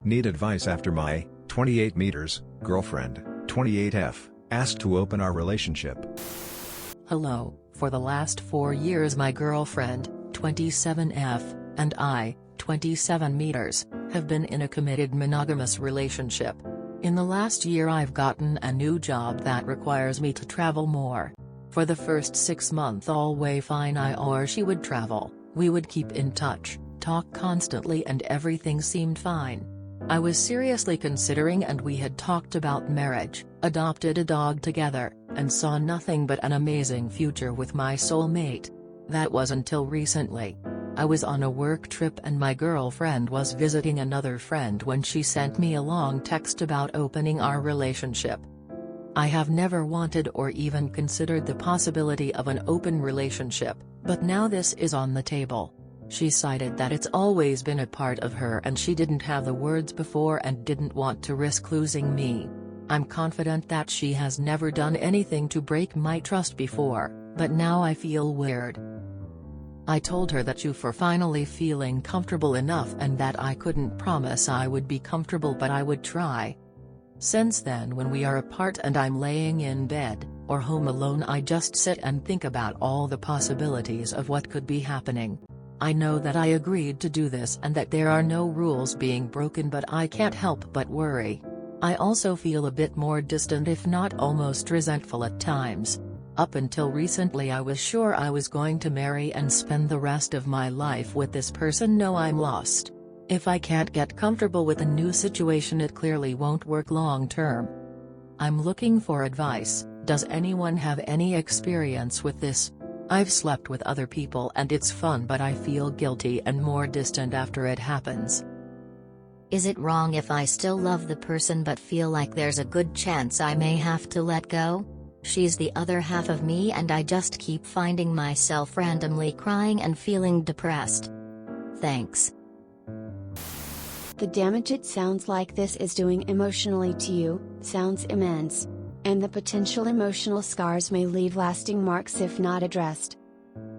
Need advice after my 28 meters girlfriend, 28F, asked to open our relationship. Hello, for the last 4 years my girlfriend, 27F, and I, 27 meters, have been in a committed monogamous relationship. In the last year I've gotten a new job that requires me to travel more. For the first 6 months all way fine, I or she would travel, we would keep in touch, talk constantly, and everything seemed fine. I was seriously considering, and we had talked about marriage, adopted a dog together, and saw nothing but an amazing future with my soulmate. That was until recently. I was on a work trip and my girlfriend was visiting another friend when she sent me a long text about opening our relationship. I have never wanted or even considered the possibility of an open relationship, but now this is on the table. She cited that it's always been a part of her and she didn't have the words before and didn't want to risk losing me. I'm confident that she has never done anything to break my trust before, but now I feel weird. I told her that you for finally feeling comfortable enough and that I couldn't promise I would be comfortable, but I would try. Since then, when we are apart and I'm laying in bed, or home alone, I just sit and think about all the possibilities of what could be happening. I know that I agreed to do this and that there are no rules being broken, but I can't help but worry. I also feel a bit more distant, if not almost resentful at times. Up until recently I was sure I was going to marry and spend the rest of my life with this person. Now I'm lost. If I can't get comfortable with a new situation, it clearly won't work long term. I'm looking for advice. Does anyone have any experience with this? I've slept with other people and it's fun, but I feel guilty and more distant after it happens. Is it wrong if I still love the person but feel like there's a good chance I may have to let go? She's the other half of me and I just keep finding myself randomly crying and feeling depressed. Thanks. The damage it sounds like this is doing emotionally to you sounds immense. And the potential emotional scars may leave lasting marks if not addressed.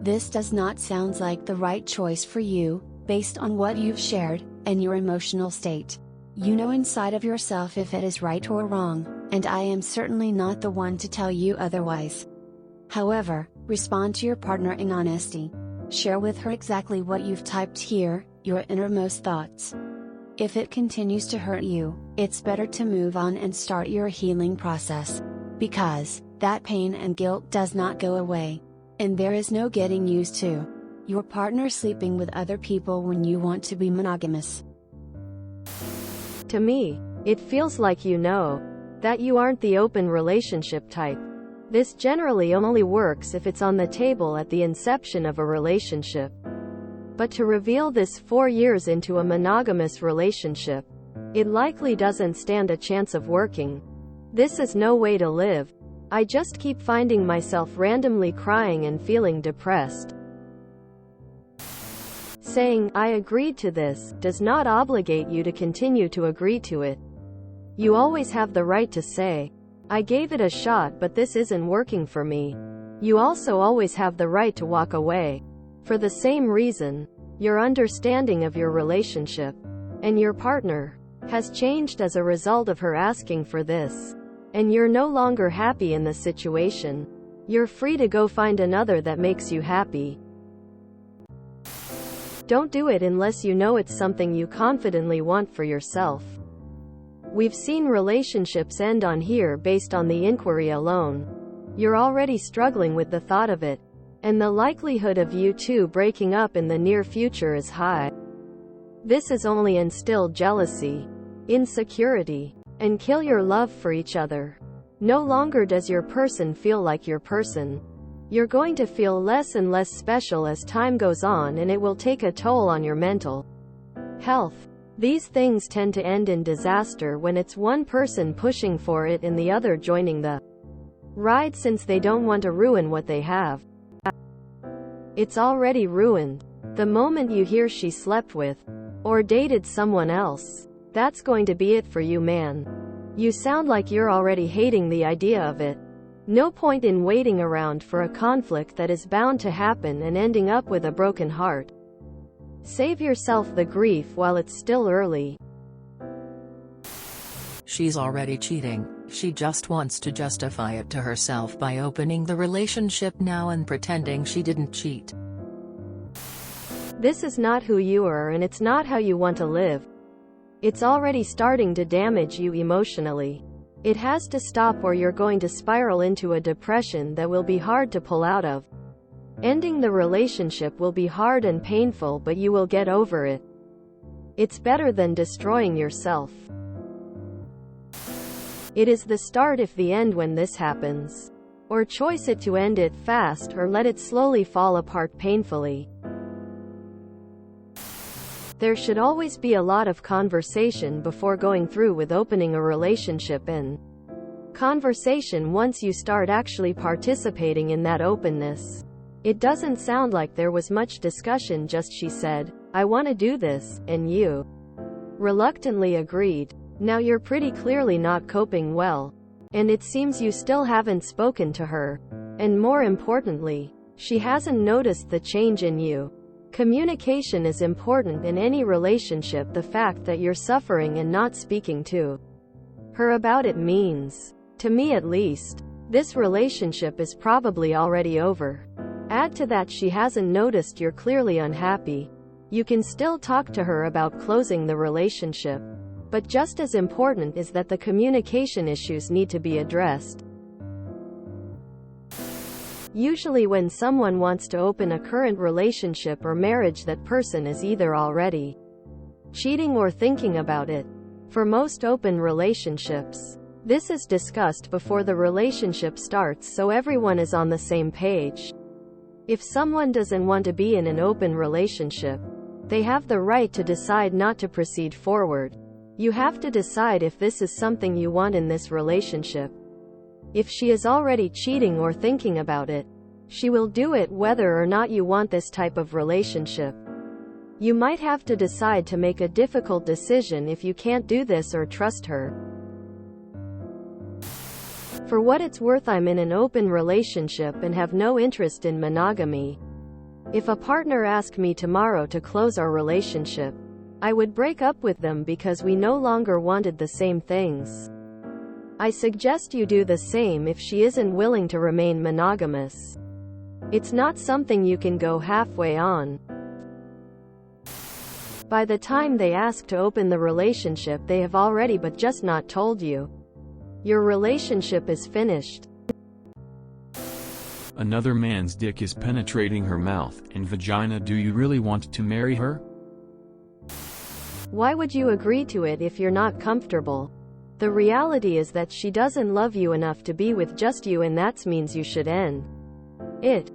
This does not sound like the right choice for you, based on what you've shared, and your emotional state. You know inside of yourself if it is right or wrong, and I am certainly not the one to tell you otherwise. However, respond to your partner in honesty. Share with her exactly what you've typed here, your innermost thoughts. If it continues to hurt you, it's better to move on and start your healing process. Because, that pain and guilt does not go away. And there is no getting used to your partner sleeping with other people when you want to be monogamous. To me, it feels like you know that you aren't the open relationship type. This generally only works if it's on the table at the inception of a relationship. But to reveal this 4 years into a monogamous relationship, it likely doesn't stand a chance of working. This is no way to live. I just keep finding myself randomly crying and feeling depressed. Saying, "I agreed to this," does not obligate you to continue to agree to it. You always have the right to say, "I gave it a shot but this isn't working for me." You also always have the right to walk away. For the same reason, your understanding of your relationship and your partner has changed as a result of her asking for this. And you're no longer happy in the situation. You're free to go find another that makes you happy. Don't do it unless you know it's something you confidently want for yourself. We've seen relationships end on here based on the inquiry alone. You're already struggling with the thought of it. And the likelihood of you two breaking up in the near future is high. This has only instilled jealousy, insecurity, and kill your love for each other. No longer does your person feel like your person. You're going to feel less and less special as time goes on, and it will take a toll on your mental health. These things tend to end in disaster when it's one person pushing for it and the other joining the ride, since they don't want to ruin what they have. It's already ruined. The moment you hear she slept with, or dated someone else, that's going to be it for you, man. You sound like you're already hating the idea of it. No point in waiting around for a conflict that is bound to happen and ending up with a broken heart. Save yourself the grief while it's still early. She's already cheating, she just wants to justify it to herself by opening the relationship now and pretending she didn't cheat. This is not who you are and it's not how you want to live. It's already starting to damage you emotionally. It has to stop or you're going to spiral into a depression that will be hard to pull out of. Ending the relationship will be hard and painful, but you will get over it. It's better than destroying yourself. It is the start if the end when this happens. Or choice it to end it fast or let it slowly fall apart painfully. There should always be a lot of conversation before going through with opening a relationship, and conversation once you start actually participating in that openness. It doesn't sound like there was much discussion, just she said, "I want to do this," and you reluctantly agreed. Now you're pretty clearly not coping well. And it seems you still haven't spoken to her. And more importantly, she hasn't noticed the change in you. Communication is important in any relationship. The fact that you're suffering and not speaking to her about it means, to me at least, this relationship is probably already over. Add to that she hasn't noticed you're clearly unhappy. You can still talk to her about closing the relationship. But just as important is that the communication issues need to be addressed. Usually when someone wants to open a current relationship or marriage, that person is either already cheating or thinking about it. For most open relationships, this is discussed before the relationship starts so everyone is on the same page. If someone doesn't want to be in an open relationship, they have the right to decide not to proceed forward. You have to decide if this is something you want in this relationship. If she is already cheating or thinking about it, she will do it whether or not you want this type of relationship. You might have to decide to make a difficult decision if you can't do this or trust her. For what it's worth, I'm in an open relationship and have no interest in monogamy. If a partner asked me tomorrow to close our relationship, I would break up with them because we no longer wanted the same things. I suggest you do the same if she isn't willing to remain monogamous. It's not something you can go halfway on. By the time they ask to open the relationship, they have already but just not told you. Your relationship is finished. Another man's dick is penetrating her mouth and vagina. Do you really want to marry her? Why would you agree to it if you're not comfortable? The reality is that she doesn't love you enough to be with just you, and that means you should end it.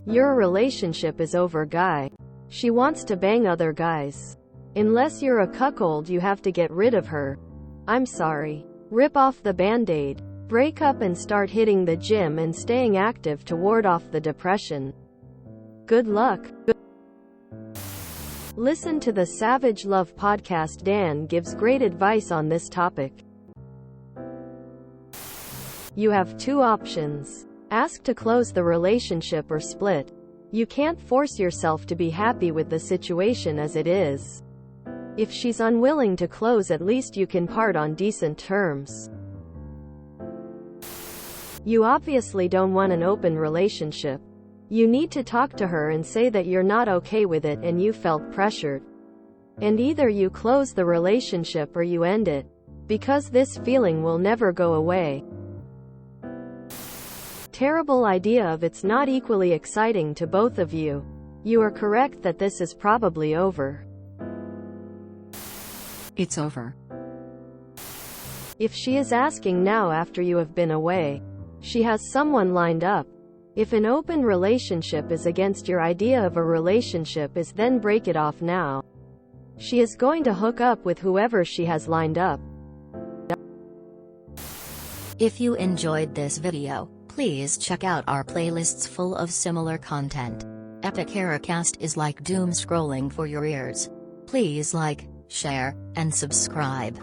Your relationship is over, guy. She wants to bang other guys. Unless you're a cuckold, you have to get rid of her. I'm sorry. Rip off the band-aid. Break up and start hitting the gym and staying active to ward off the depression. Good luck. Listen to the Savage Love podcast. Dan gives great advice on this topic. You have two options. Ask to close the relationship or split. You can't force yourself to be happy with the situation as it is. If she's unwilling to close, at least you can part on decent terms. You obviously don't want an open relationship. You need to talk to her and say that you're not okay with it and you felt pressured. And either you close the relationship or you end it. Because this feeling will never go away. Terrible idea of it's not equally exciting to both of you. You are correct that this is probably over. It's over. If she is asking now after you have been away, she has someone lined up. If an open relationship is against your idea of a relationship, then break it off now. She is going to hook up with whoever she has lined up. If you enjoyed this video, please check out our playlists full of similar content. Epic Haircast is like doom scrolling for your ears. Please like, share, and subscribe.